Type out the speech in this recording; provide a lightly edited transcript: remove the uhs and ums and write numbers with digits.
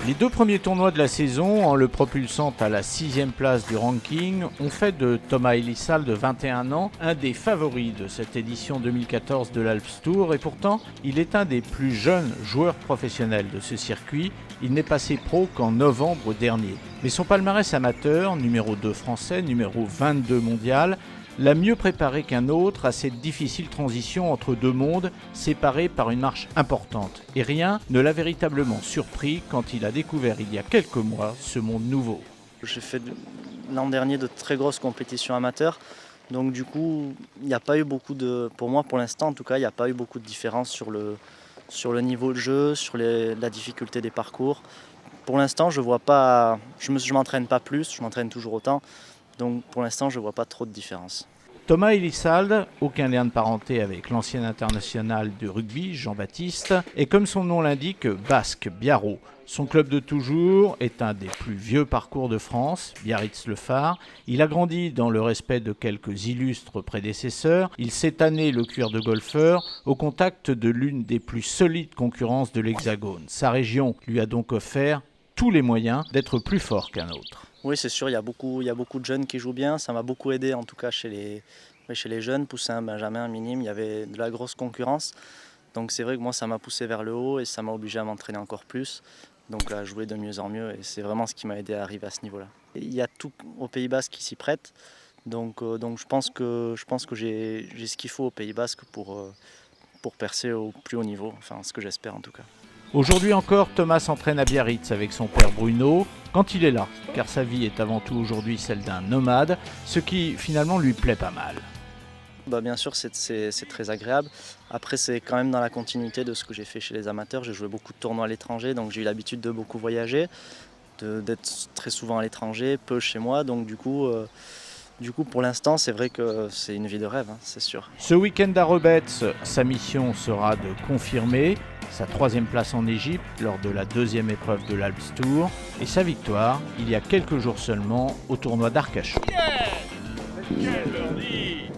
Les 2 premiers tournois de la saison, en le propulsant à la 6e place du ranking, ont fait de Thomas Elissalde de 21 ans un des favoris de cette édition 2014 de l'Alps Tour et pourtant, il est un des plus jeunes joueurs professionnels de ce circuit. Il n'est passé pro qu'en novembre dernier. Mais son palmarès amateur, numéro 2 français, numéro 22 mondial, l'a mieux préparé qu'un autre à cette difficile transition entre deux mondes séparés par une marche importante. Et rien ne l'a véritablement surpris quand il a découvert il y a quelques mois ce monde nouveau. J'ai fait l'an dernier de très grosses compétitions amateurs, donc du coup il n'y a pas eu beaucoup de, pour moi pour l'instant en tout cas, il n'y a pas eu beaucoup de différence sur le niveau de jeu, sur la difficulté des parcours. Pour l'instant je vois pas, je m'entraîne pas plus, je m'entraîne toujours autant. Donc pour l'instant, je ne vois pas trop de différence. Thomas Elissalde, aucun lien de parenté avec l'ancien international de rugby, Jean-Baptiste, est comme son nom l'indique, basque, biarro. Son club de toujours est un des plus vieux parcours de France, Biarritz-le-Phare. Il a grandi dans le respect de quelques illustres prédécesseurs. Il s'est tanné le cuir de golfeur au contact de l'une des plus solides concurrences de l'Hexagone. Sa région lui a donc offert tous les moyens d'être plus fort qu'un autre. Oui, c'est sûr, il y a beaucoup de jeunes qui jouent bien. Ça m'a beaucoup aidé, en tout cas chez les jeunes, poussins, benjamins, minimes. Il y avait de la grosse concurrence. Donc c'est vrai que moi, ça m'a poussé vers le haut et ça m'a obligé à m'entraîner encore plus. Donc à jouer de mieux en mieux. Et c'est vraiment ce qui m'a aidé à arriver à ce niveau-là. Il y a tout au Pays Basque qui s'y prête. Donc je pense que j'ai ce qu'il faut au Pays Basque pour percer au plus haut niveau. Enfin, ce que j'espère en tout cas. Aujourd'hui encore, Thomas s'entraîne à Biarritz avec son père Bruno, quand il est là, car sa vie est avant tout aujourd'hui celle d'un nomade, ce qui finalement lui plaît pas mal. Bien sûr, c'est très agréable. Après, c'est quand même dans la continuité de ce que j'ai fait chez les amateurs. J'ai joué beaucoup de tournois à l'étranger, donc j'ai eu l'habitude de beaucoup voyager, d'être très souvent à l'étranger, peu chez moi. Donc du coup, pour l'instant, c'est vrai que c'est une vie de rêve, hein, c'est sûr. Ce week-end à Rebetz, sa mission sera de confirmer sa 3e place en Égypte lors de la 2e épreuve de l'Alps Tour et sa victoire il y a quelques jours seulement au tournoi d'Arcachon. Yes!